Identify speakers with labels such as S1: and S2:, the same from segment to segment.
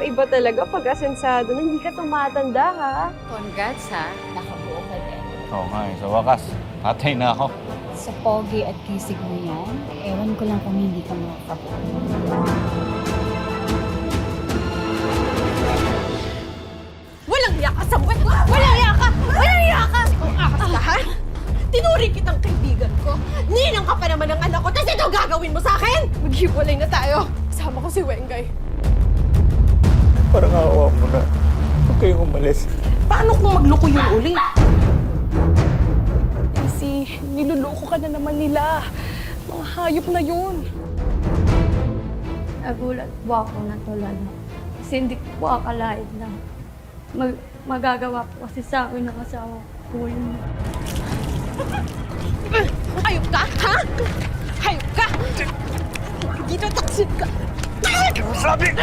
S1: iba talaga pag asensado na hindi ka tumatanda, ha?
S2: Congrats ha, nakabuo ka din.
S3: Oo nga sa wakas. Tatay na ako.
S2: Sa pogi at kisig mo yan, ewan ko lang kung hindi ka makakabuo.
S4: Walang iya ka, Samuel! Walang iya ka! Walang iya ka! Kung akas ka, ha? Tinuring kitang kaibigan ko. Ninang ka pa naman ng anak ko, tapos ito gagawin mo sa akin! Maghiwalay na tayo. Kasama ko si Wengay.
S3: Parang awa mo na. Huwag kayong umalis.
S4: Paano kung magloko yung uli?
S5: Kasi niluloko ka na naman nila. Mga hayop na yun.
S6: Nagulat po ako na tulad mo. Kasi hindi ko po akalain na magagawa po kasi sa akin ng asawa ko yun.
S4: Hayop ka, ha? Hayop ka! Dito taksin ka!
S3: Sabi!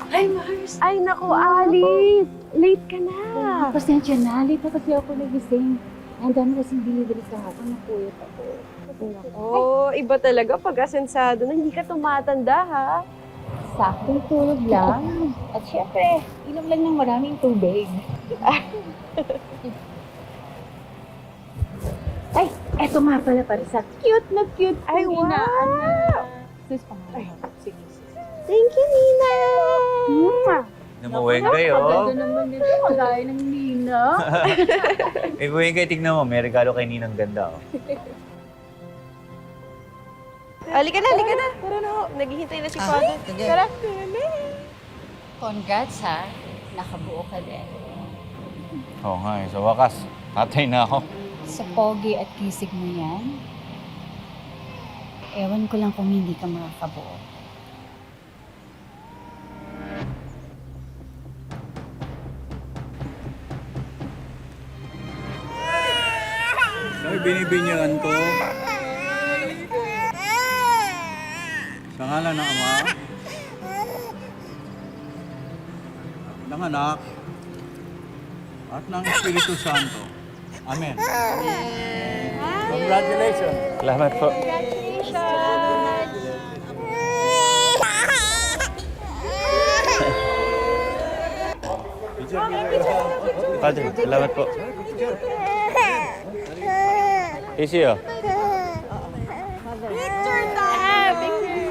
S1: Ay, Mars! Ay, naku, Alice! Late ka na!
S2: Pasensya na, late na kasi ako nagising. Ang dami kasing delivery sa hapon, napuyot ako.
S1: Oh, iba talaga pag asensado na hindi ka tumatanda, ha?
S2: Saktong tulog lang. At syempre, inom lang ng maraming tubig. Ay, eto nga pala para sa cute na cute.
S1: Ay, wow!
S2: Sus, pangalan mo. Sige, sis.
S1: Thank you, Nina!
S3: Namuwengay, oh.
S2: Ganda naman nito, magaya ng Nina.
S3: Eh, Wengay, tignan mo. May regalo kay Ninang ganda, oh.
S1: Halika na, halika na! Tara na, ho. Naghihintay na si Father. Tara!
S2: Congrats ha, nakabuo ka din.
S3: Oo nga sa wakas. Tatay na ako.
S2: Sa pogi at kisig mo yan, ewan ko lang kung hindi ka makakabuo.
S7: Ay, binibinyagan ko. Sa ngalan ng Ama, ng Anak, at ng Espiritu Santo. Amen. Congratulations.
S3: Salamat po. Father, salamat po. Easy, oh.
S4: Picture time! Picture!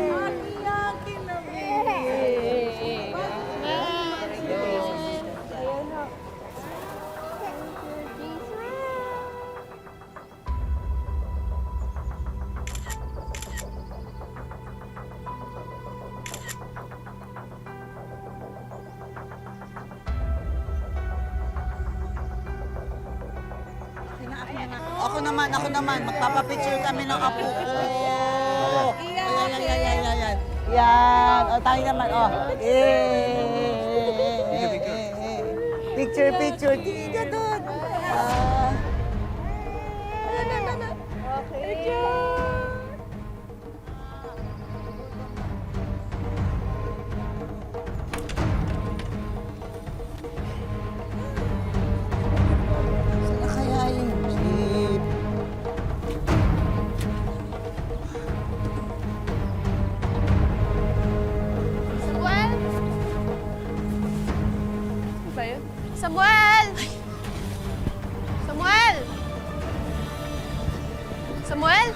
S8: Ako naman. Magpapapicture kami ng apo ko. Yan. Yan. O, tayo naman, o. Picture. Tiga doon. Saan na kaya yung jeep?
S4: Samuel! Ano ba yun? Samuel! Samuel! Samuel?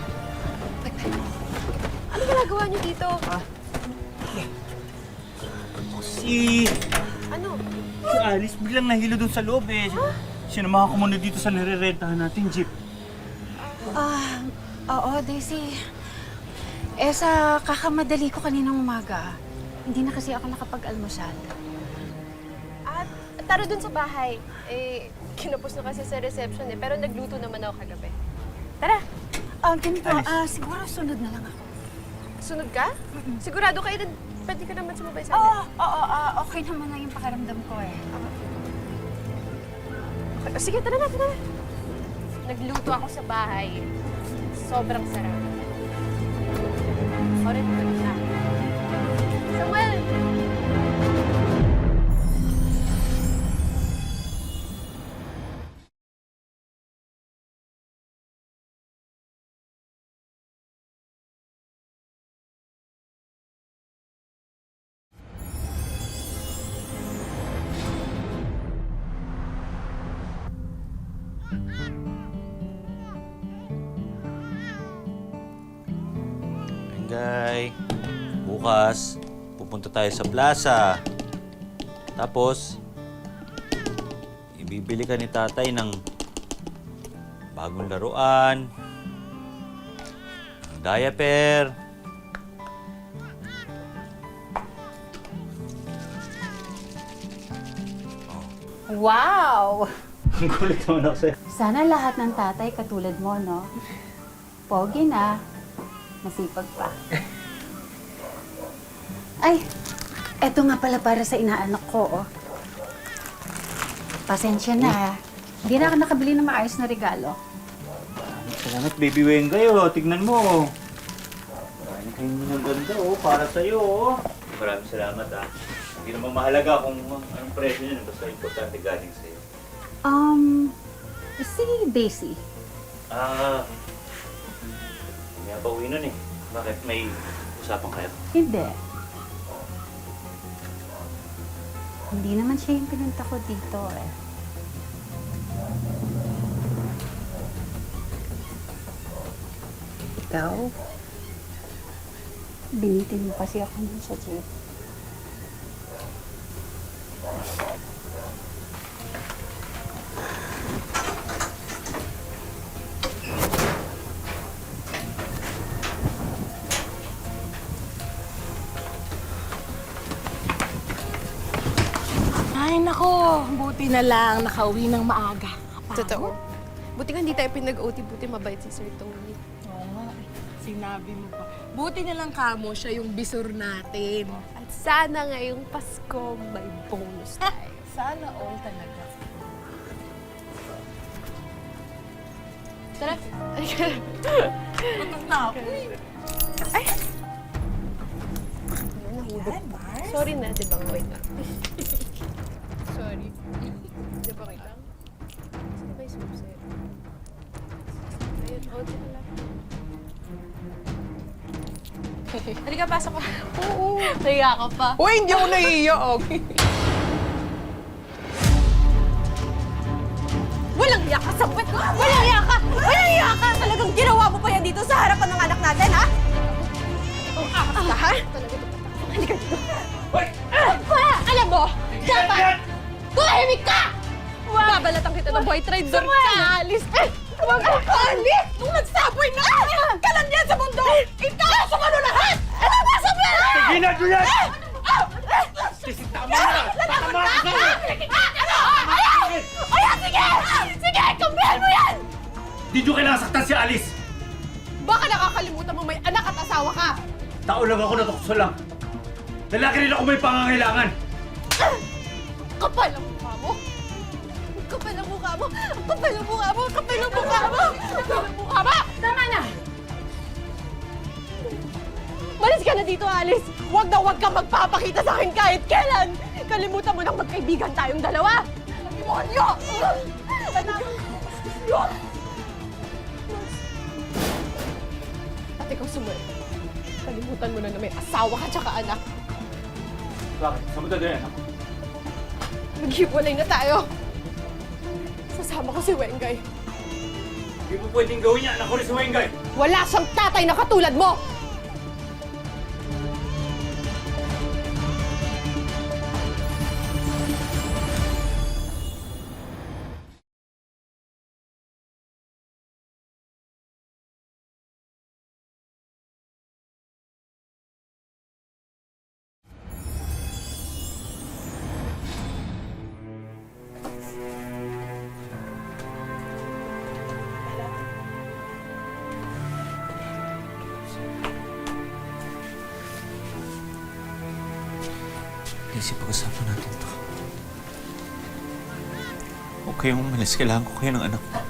S4: Ano ginagawa niyo dito?
S9: Si
S4: Ano?
S9: Alice biglang nahilo doon sa loob eh. Sinamahan ko muna dito sa nire-rentahan natin jeep.
S2: Oo, Daisy. Sa kakamadali ko kaninang umaga, hindi na kasi ako nakapag-almusal.
S4: At tara dun sa bahay. Kinapos na kasi sa reception pero nagluto naman ako kagabi. Tara!
S2: Ganito, siguro sunod na lang ako.
S4: Sunod ka? Sigurado kayo pwede ka naman sumabay sa
S2: Oo,
S4: akin.
S2: okay naman na yung pakiramdam ko eh.
S4: Okay. Sige, tara na. Nagluto ako sa bahay. Sobrang sarap. Sorry, na. Samuel!
S3: Engay, bukas, pupunta tayo sa plaza. Tapos, ibibili ka ni tatay ng bagong laruan, ng diaper.
S2: Wow!
S9: Ang kulit naman ako sa'yo.
S2: Sana lahat ng tatay katulad mo, no? Pogi na, masipag pa. Ay, eto nga pala para sa inaanak ko, oh. Pasensya na. Hindi na ako nakabili ng maayos na regalo.
S9: Salamat, baby Wengay, oh. Tignan mo. Maraming kayo ng ganda, oh. Para sa'yo, oh. Maraming salamat, ah. Hindi naman mahalaga kung anong presyo niya. Basta importante galing sa'yo.
S2: Si Daisy.
S9: Hindi pa uwi nun, eh. Bakit? May usapan kayo?
S2: Hindi. Hindi naman siya yung pinunta ko dito, eh. Ikaw? Binitin mo kasi ako nun sa jeep.
S5: Ay, nako. Buti na lang nakauwi ng maaga.
S4: Totoo. Buti nga hindi tayo pinag-OT, buti mabait si Sir Tony.
S5: Oo nga. Sinabi mo pa. Buti na lang kamo siya yung bisor natin.
S4: At sana ngayong Pasko may bonus tayo.
S5: Sana all talaga.
S4: Tara.
S5: Gutom na ako.
S4: Ay! Sorry na, di ba? Wait lang. Sorry. Di ba lang? Sino ba yung sumusir? Ayun, OT na lang. Halika, pasok ka. Oo. Naiya ka pa.
S5: Uy, hindi ako naiiyak.
S4: Walang iya ka sa buwet! Walang iya ka! Walang iya ka! Talagang ginawa mo pa yan dito sa harapan ng anak natin, ha? Ang akas ka, ha? Halika dito. Alam mo, dapat tumahimik ka! Babalatan kita ng white rider ka! Alis! Huwag ka alis! Nung nagsaboy na! Kalan yan sa mundo! Ipasok mo lahat! Pasok mo lahat!
S9: Sige na, Juliet! Sige, tama na! Tama ka!
S4: Ayan, sige! Sige, kambihan mo yan!
S9: Di nyo kailangan saktan si Alice!
S4: Baka nakakalimutan mo may anak at asawa ka!
S9: Tao lang ako, natukso lang. Lalaki rin ako may pangangailangan.
S4: Kapal ang mukha mo! Kapal ang mukha mo! Kapal ang mukha mo! Kapal ang mukha mo! Kapal ang mukha mo! Tama na! Malis ka na dito, Alice! Huwag na huwag kang magpapakita sa akin kahit kailan! Kalimutan mo nang magkaibigan tayong dalawa! Demonyo! At ikaw sumunod. Kalimutan mo na na may asawa ka tsaka anak.
S9: Bakit? Saan mo dadalhin ako?
S4: Maghiwalay na tayo! Sasama ko si Wengay.
S9: Hindi mo pwedeng gawin yan. Ako rin si Wengay.
S4: Wala siyang tatay na katulad mo!
S3: Daisy, pag-usapan natin to. Huwag kayong umalis. Kailangan ko kayo ng anak ko.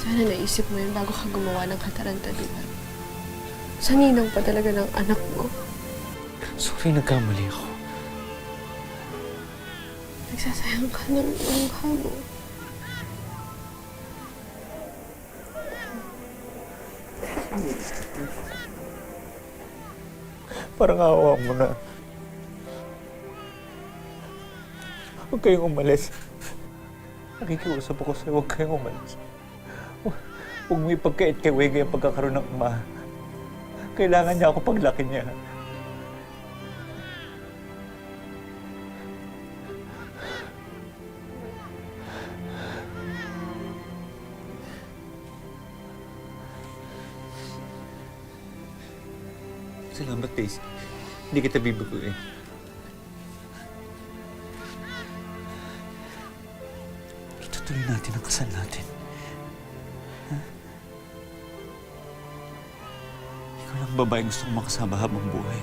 S4: Sana naisip mo yun bago ka gumawa ng katarantaduhan. Sa ninang pa talaga ng anak mo.
S3: Sorry, nagkamali ako.
S4: Nagsasayang ka ng mukha mo.
S3: Parang awa mo na. Huwag kayong umalis. Nakikiusap ako sa'yo, huwag kayong umalis. Huwag mo ipagkait kay Wege ang pagkakaroon ng ama. Kailangan niya ako paglaki niya. Salamat, Daisy. Hindi kita bibigoyin. Itutuloy natin ang kasal natin. Ha? Ikaw lang babae gusto kong makasama habang buhay.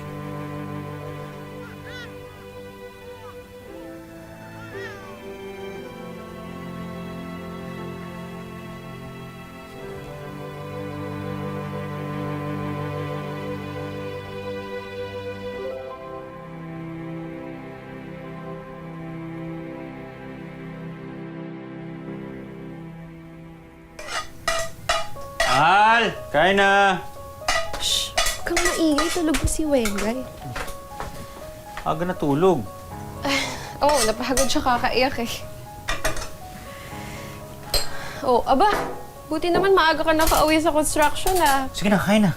S9: Al! Kain na!
S1: Huwag kang maingay. Tulog ko si Wengay.
S9: Aga natulog.
S1: Oo, napagod siya kakaiyak eh. Oh, aba. Buti naman maaga ka nakauwi sa construction ah.
S9: Sige na, kain na.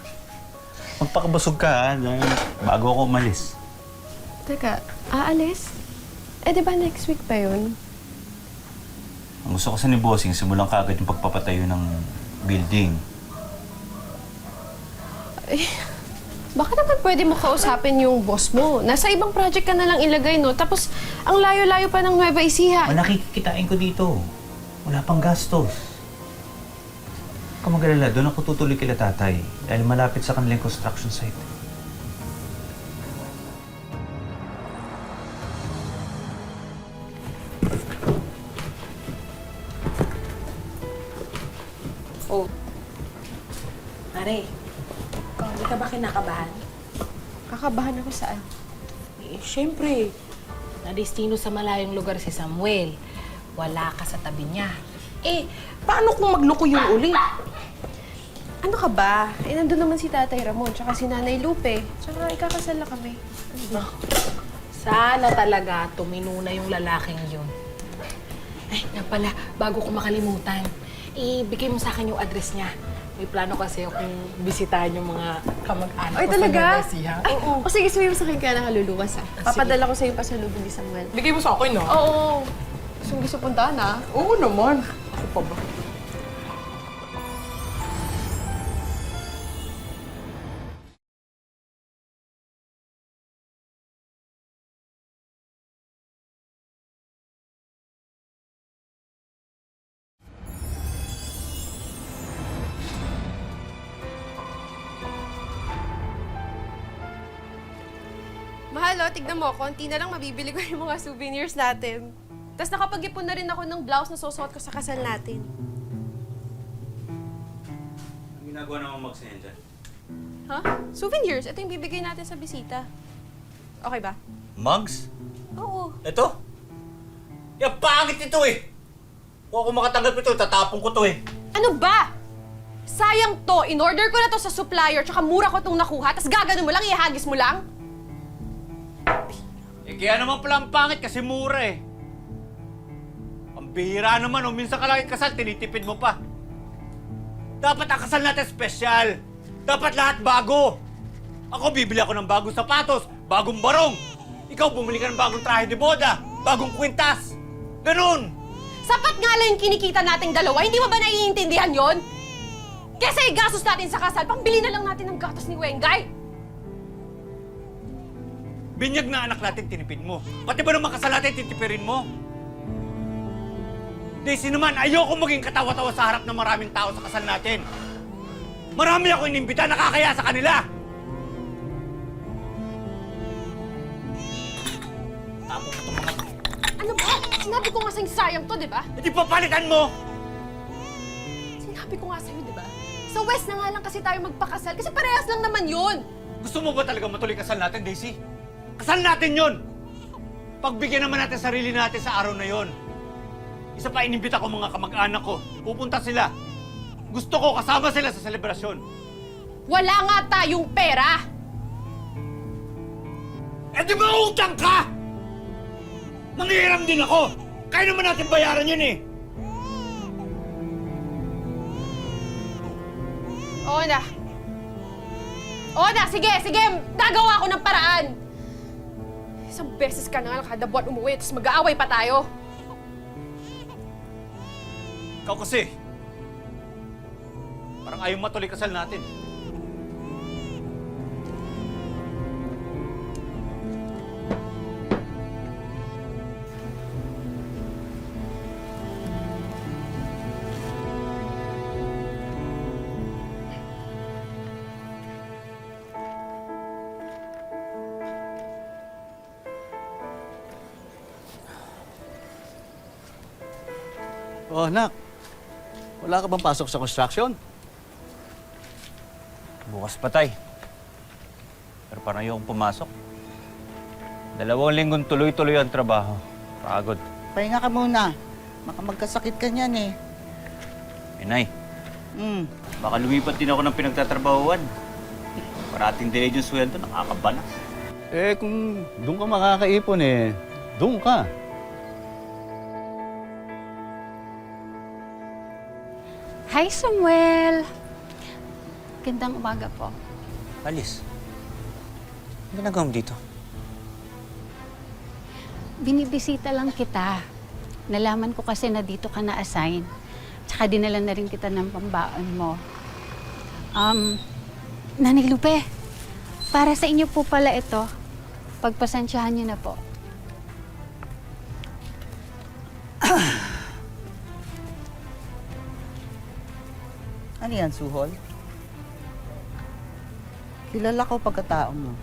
S9: Magpakabusog ka ha, dahil bago ako umalis.
S1: Teka, aalis? Eh, di ba next week pa yun?
S9: Ang gusto kasi ni Bossing, simulan ka agad yung pagpapatayo ng building.
S1: Baka naman pwede mo kausapin yung boss mo. Nasa ibang project ka na lang ilagay, no? Tapos, ang layo-layo pa ng Nueva Ecija.
S9: Nakikitain ko dito. Wala pang gastos. Kung mag-alala, doon ako tutuloy kila tatay dahil malapit sa kanilang construction site.
S4: Mare, hindi ka ba kinakabahan?
S1: Kakabahan ako saan?
S4: Eh, syempre, nadestino sa malayong lugar si Samuel. Wala ka sa tabi niya. Eh, paano kung magloko yung uli?
S1: Ano ka ba? Eh, nandun naman si Tatay Ramon, tsaka si Nanay Lupe. Tsaka ikakasal na kami. Ano ba?
S4: Sana talaga tuminuna yung lalaking yun. Ay, nga pala, bago ko makalimutan, ibigay mo sa akin yung address niya. May plano kasi akong bisitahin yung mga kamag-anak
S1: Ay,
S4: ko
S1: talaga?
S4: sa Nueva Ecija. Oo.
S1: O sige, sabihin mo sa akin kaya nakaluluwas ah. Papadala ko sa yung pasalubong ni Samuel.
S4: Bigay mo sa akin, no?
S1: Oo. Gusto puntahan ah.
S4: Oo naman. Ako pa ba?
S1: Mahal, oh, tignan mo, konti na lang mabibili ko yung mga souvenirs natin. Tapos nakapag-ipon na rin ako ng blouse na susuot ko sa kasal natin.
S9: Ang ginagawa naman mag-send dyan?
S1: Ha? Souvenirs? Ito yung bibigay natin sa bisita. Okay ba?
S9: Mugs?
S1: Oo.
S9: Ito? Yung pangit ito eh! Kung ako makatanggap ito, tatapon ko to eh.
S1: Ano ba? Sayang to. In-order ko na to sa supplier, tsaka mura ko itong nakuha, tapos gagano mo lang, ihagis mo lang?
S9: Eh kaya naman pala ang pangit kasi mura eh. Ang bihira naman, o minsan ka lang ikasal, tinitipid mo pa. Dapat ang kasal natin special. Dapat lahat bago. Ako bibili ako ng bagong sapatos, bagong barong. Ikaw bumili ka ng bagong trahe de boda, bagong kwintas. Ganun.
S1: Sapat nga lang yung kinikita nating dalawa, hindi mo ba naiintindihan yon? Kesa igastos natin sa kasal, pambili na lang natin ng gatos ni Wengay.
S9: Binyag na anak natin tinipid mo. Pati ba naman kasal natin titipirin mo? Daisy naman, ayoko maging katawa-tawa sa harap ng maraming tao sa kasal natin. Marami ako inimbita, nakakaya sa kanila. Tapos ko itong mga...
S1: Ano ba? Sinabi ko nga sa'yo sayang to, di ba?
S9: Hindi papalitan mo!
S1: Sinabi ko nga sa'yo, di ba? Sa West na nga lang kasi tayo magpakasal kasi parehas lang naman yun.
S9: Gusto mo ba talaga matuloy kasal natin, Daisy? Kasal natin yun! Pagbigyan naman natin sarili natin sa araw na yon. Isa pa inimbita ko mga kamag-anak ko. Pupunta sila. Gusto ko kasama sila sa selebrasyon.
S1: Wala nga tayong pera!
S9: Eh di ba utang ka? Manghihiram din ako! Kaya naman natin bayaran yun eh!
S1: Oo na. Oo na, sige, sige! Nagawa ko ng paraan! Isang beses ka na nga kada buwan umuwi, tapos mag-aaway pa tayo.
S9: Ikaw kasi, parang ayaw matuloy kasal natin.
S7: Oh, anak. Wala ka bang pasok sa construction?
S3: Bukas pa, tay. Pero parang ayokong pumasok. 2 linggong tuloy-tuloy ang trabaho. Pagod.
S8: Pahinga ka muna. Baka magkasakit ka niyan eh.
S3: Inay, baka lumipat din ako ng pinagtatrabahuan. Parating delayed yung sweldo, nakakabana.
S7: Eh, kung doon ka makakaipon eh, doon ka.
S2: Hi, Samuel! Gandang umaga po.
S3: Alice, ano ginagawa mo dito?
S2: Binibisita lang kita. Nalaman ko kasi na dito ka na-assign. Tsaka dinala na rin kita ng pambaon mo. Nanay Lupe, para sa inyo po pala ito. Pagpasensyahan niyo na po.
S8: Ano yan, Suhol? Kilala ko pagkatao mo.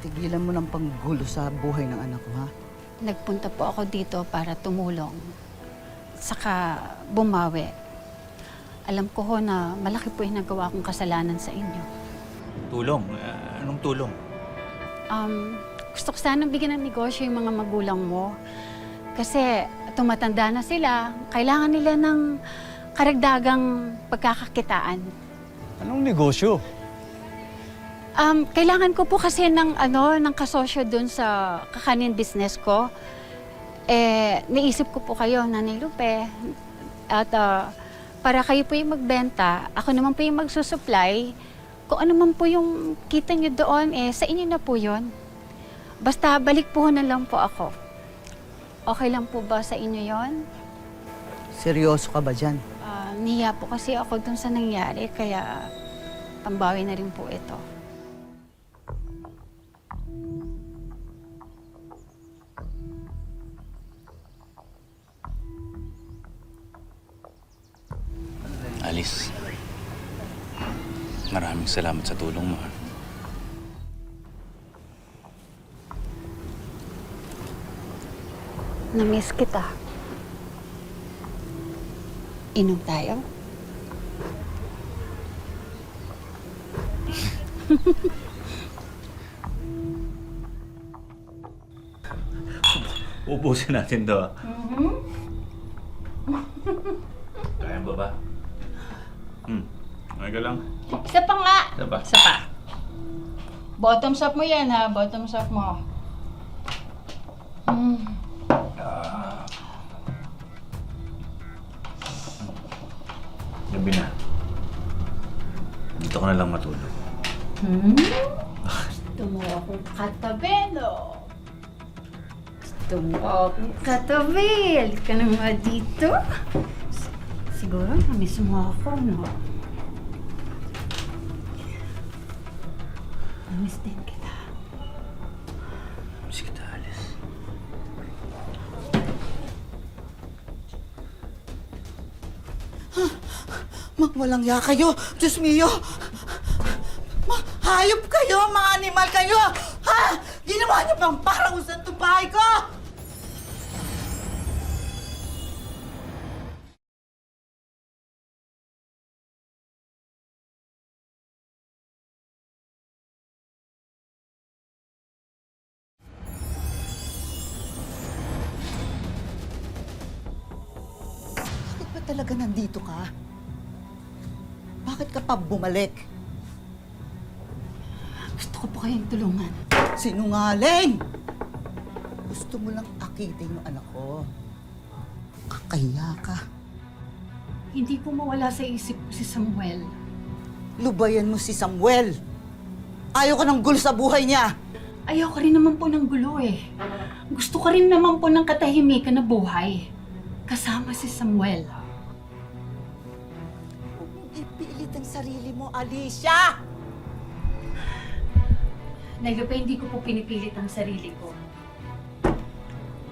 S8: Tigilan mo ng panggulo sa buhay ng anak ko, ha?
S2: Nagpunta po ako dito para tumulong. Saka bumawi. Alam ko ho na malaki po yung nagawa kong kasalanan sa inyo.
S3: Tulong? Anong tulong?
S2: Gusto ko sanang bigyan ng negosyo yung mga magulang mo. Kasi tumatanda na sila, kailangan nila ng karagdagang pagkakakitaan.
S7: Anong negosyo?
S2: Kailangan ko po kasi ng kasosyo dun sa kakanin business ko. Naisip ko po kayo, Nanay Lupe. At para kayo po yung magbenta, ako naman po yung magsusupply. Kung ano man po yung kita nyo doon, sa inyo na po yun. Basta balik po na lang po ako. Okay lang po ba sa inyo yon?
S8: Seryoso ka ba dyan?
S2: Niya po kasi ako dun sa nangyari, kaya pambawi na rin po ito.
S10: Alice, maraming salamat sa tulong mo.
S2: Na-miss kita. Inom tayo?
S9: Ubusin natin to. Kaya ba ba? Okay ka lang?
S2: Isa pa nga!
S9: Isa pa?
S2: Isa pa. Bottoms up mo yan ha, bottoms up mo.
S9: Gabi na. Dito ka na lang matulog.
S2: Gusto mo akong katabi, no? Gusto mo akong katabi. Halika ka na nga dito. Siguro na-miss mo ako, no? Na-miss din kita.
S10: Miss kita, Alice.
S8: Walang ya kayo! Diyos mio! Hayop kayo! Mga animal kayo! Ha? Ginawa niyo bang parang usan itong bahay ko? Bakit ba talaga nandito ka? Bakit ka pa bumalik?
S2: Gusto ko po kayong tulungan.
S8: Sinungaling! Gusto mo lang akitin yung anak ko. Kakahiya ka.
S2: Hindi ko mawala sa isip ko si Samuel.
S8: Lubayan mo si Samuel. Ayaw ka ng gulo sa buhay niya.
S2: Ayoko rin naman po ng gulo eh. Gusto ko rin naman po ng katahimikan na buhay. Kasama si Samuel.
S8: Huwag mong ipilit ang sarili mo, Alicia!
S2: Nailupe, hindi ko po pinipilit ang sarili ko.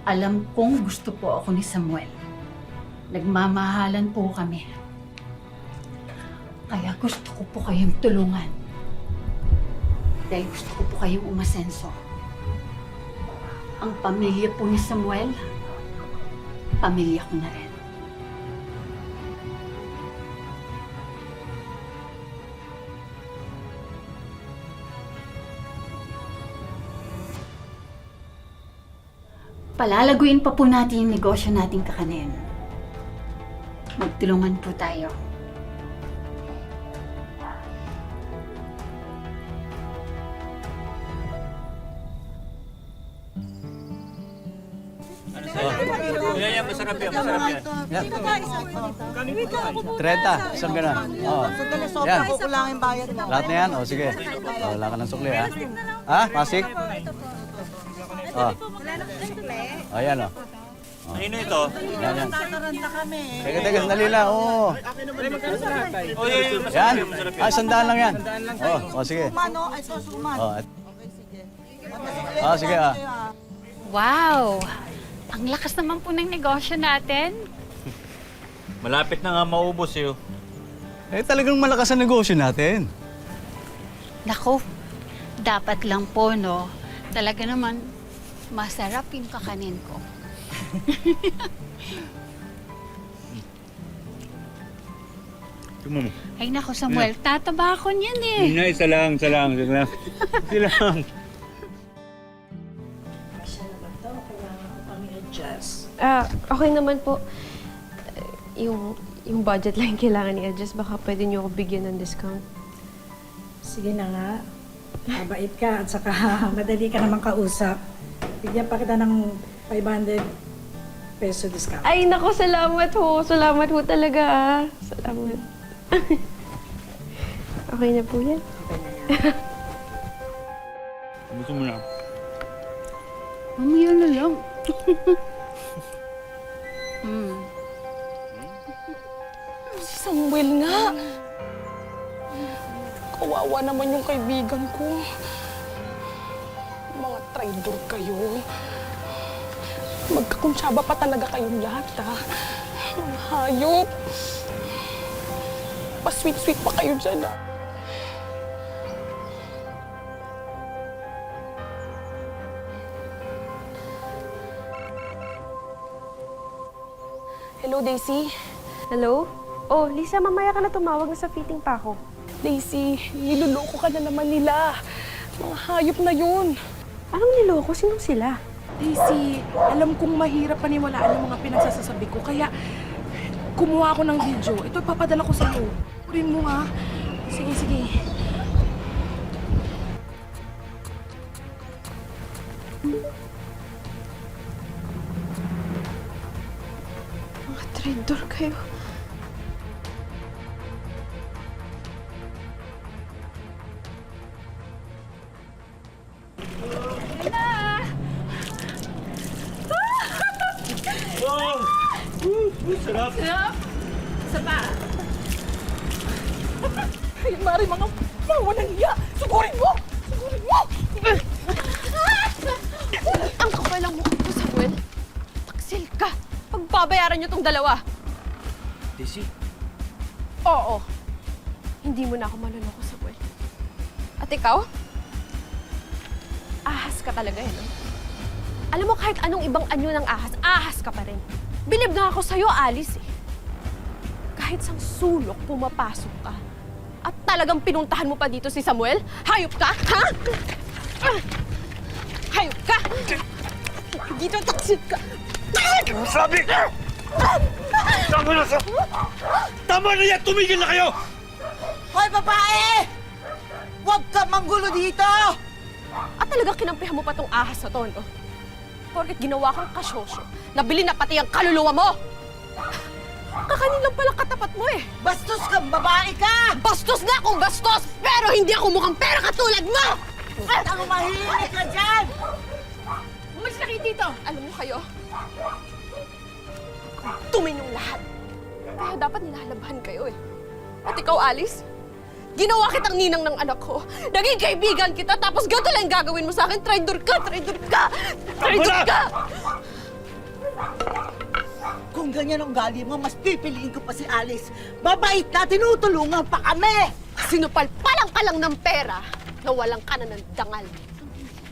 S2: Alam kong gusto po ako ni Samuel. Nagmamahalan po kami. Kaya gusto ko po kayong tulungan. Dahil gusto ko po kayong umasenso. Ang pamilya po ni Samuel, pamilya ko na rin. Palalaguin pa po natin yung negosyo nating kakanin. Magtulungan po tayo.
S9: Yan, masarap yan, masarap yan.
S7: 30, isang gano'n. Oo.
S8: Sandali, sobra
S7: Yan.
S8: kukulangin bayad mo.
S7: Lahat na yan? O, sige. O, wala ka ng sukli, ha? Ha? Pasik? O. O, yan, o.
S9: Ano ito?
S7: Yan, yan.
S8: Tataranda kami.
S7: Teka, sandali lang. Oo.
S9: Oh, yan, masarap
S7: Yan.
S9: yan, masarap yan.
S7: Ay, sandaan lang yan. O, sige.
S8: Suman, no? Ay, so suman.
S7: O,
S8: Okay, sige.
S7: sige, ah.
S2: Wow! Ang lakas naman po ng negosyo natin.
S9: Malapit na nga maubos eh.
S7: Eh, talagang malakas ang negosyo natin.
S2: Nako, dapat lang po, no? Talaga naman, masarap yung kakanin ko.
S9: Tumamo.
S2: Ay nako, Samuel, tatabakon yan eh.
S9: Na, isa lang. Isa lang.
S1: Okay naman po. Yung budget lang yung kailangan i-adjust. Baka pwede niyo ako bigyan ng discount.
S11: Sige na nga. Mabait ka at saka madali ka naman kausap. Bigyan pa kita ng 500 peso discount.
S1: Ay, nako, salamat ho. Salamat ho talaga, ah. Salamat. Okay na po yan.
S9: Gusto mo na.
S2: Mamaya na lang.
S5: Si Samuel nga. Kawawa naman yung kaibigan ko. Mga traidor kayo. Magkakunsyaba pa talaga kayong lahat, ha? Mga hayop. Pa-sweet-sweet pa kayo dyan, ha? Hello, Daisy.
S1: Hello? Oh, Lisa, mamaya ka na tumawag na sa fitting pa ako.
S5: Daisy, niloloko ka na naman nila. Mga hayop na yun.
S1: Anong niloko? Sinong sila?
S5: Daisy, alam kong mahirap paniwalaan yung mga pinagsasasabi ko, kaya kumuha ako ng video. Ito, ipapadala ko sa'yo. Purin mo, ha? Sige, sige.
S1: Mga traidor kayo.
S9: Sarap.
S5: Ay, Mari, mga walang iya! Sugurin mo! Sugurin mo!
S1: Ang kapal ang mukha ko, Samuel. Taksil ka. Pagbabayaran niyo tong dalawa.
S9: Daisy.
S1: Oo. Hindi mo na ako manloloko, Samuel. At ikaw? Ahas ka talaga, eh, no? Alam mo, kahit anong ibang anyo ng ahas, ahas ka pa rin. Bilib nga ako sa'yo, Alice, eh. Kahit sang sulok pumapasok ka. At talagang pinuntahan mo pa dito si Samuel? Hayop ka, ha? Hayop ka! Dito, taksil ka!
S9: Sabi ka! Tama na sa... Tama na yan! Tumigil na kayo!
S8: Hoy, babae! Huwag ka manggulo dito!
S1: At talagang kinampihan mo pa tong ahas na to, no? Porket ginawa kang kasyosyo, nabili na pati ang kaluluwa mo!
S4: Kakanin lang pala katapat mo eh.
S8: Bastos ka, babae ka!
S4: Bastos na akong bastos, pero hindi ako mukhang pera katulad mo!
S8: At ang mahilig ka dyan!
S4: Umalis na kayo dito! Alam mo kayo, tumin yung lahat. Kaya dapat nilalabahan kayo eh. At ikaw, Alice, ginawa kitang ninang ng anak ko. Naging kaibigan kita, tapos ganito lang gagawin mo sa akin. Traitor ka! Traitor ka! Traitor ka!
S8: Kung ganyan ang ugali mo, mas pipiliin ko pa si Alice. Mabait na, tinutulungan pa kami!
S4: Sinupalpalang ka lang ng pera na walang ka na ng dangal.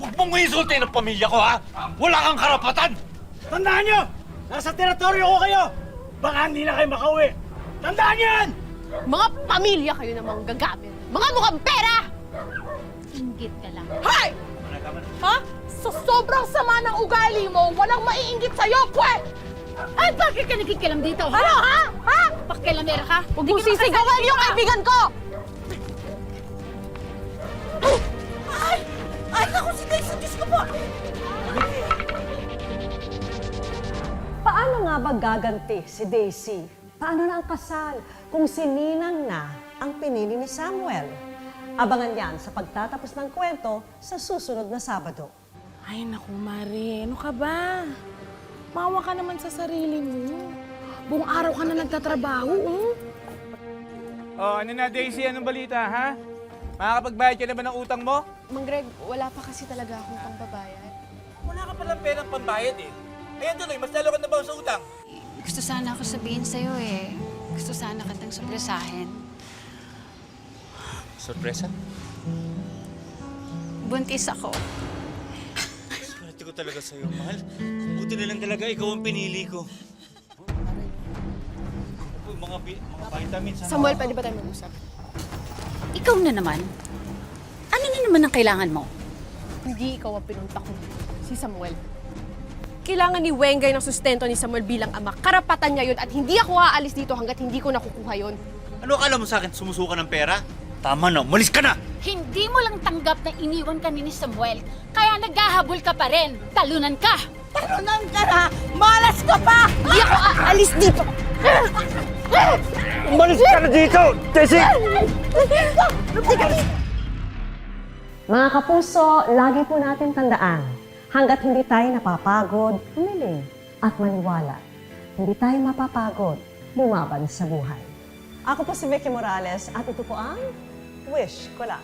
S9: Huwag mong insultin ang pamilya ko, ha? Wala kang karapatan!
S7: Tandaan nyo! Nasa teritoryo ko kayo! Baka hindi na kayo makauwi! Tandaan nyo yan!
S4: Mga pamilya kayo namang gagamit. Mga mukhang pera!
S2: Inggit ka lang.
S4: Hoy! Ha? Sa sobrang sama ng ugali mo, walang maiinggit sa'yo, pwe!
S2: Ay, bakit ka nakikilam dito?
S4: Ano, ha? Ha?
S2: Pakilamera ka?
S4: Huwag mo sisigawan yung kaibigan ko!
S8: Ay, naku, si Daisy, Diyos ko po!
S12: Paano nga ba gaganti si Daisy? Paano na ang kasal kung si Ninang na ang pinili ni Samuel? Abangan yan sa pagtatapos ng kwento sa susunod na Sabado.
S5: Ay, naku, Mare. Ano ka ba? Mawa ka naman sa sarili mo. Buong araw ka na nagtatrabaho, oh.
S3: Oh, ano na, Daisy? Anong balita, ha? Makakapagbayad ka na ba ng utang mo?
S1: Mang Greg, wala pa kasi talaga akong pangbabayad.
S3: Wala ka palang perang pambayad, eh. Ayan tuloy, mas lalo ka na ba sa utang?
S2: Gusto sana ako sabihin sa'yo eh. Gusto sana kitang surpresahin.
S3: Sorpresa?
S2: Buntis ako.
S9: Swerte ko talaga sa'yo, mahal. Buti na lang talaga ikaw ang pinili ko. Mga vitamins, ano?
S1: Samuel, pwede ba tayo mag-usap?
S2: Ikaw na naman. Ano na naman ang kailangan mo?
S1: Hindi ikaw ang pinunta ko. Si Samuel. Kailangan ni Wengay ng sustento ni Samuel bilang ama. Karapatan niya yun at hindi ako aalis dito hanggat hindi ko nakukuha yun.
S9: Ano akala mo sa akin, sumusuka ng pera? Tama na, umalis ka na!
S2: Hindi mo lang tanggap na iniwan ka ni Samuel. Kaya naghahabol ka pa rin. Talunan ka.
S8: Talunan ka na! Malas ka pa!
S1: Hindi ako aalis dito!
S3: Umalis ka na dito, Daisy!
S12: Mga kapuso, lagi po natin tandaan, hanggat hindi tayo napapagod, humiling at maniwala, hindi tayo mapapagod, lumaban sa buhay. Ako po si Vicky Morales at ito po ang Wish Ko Lang.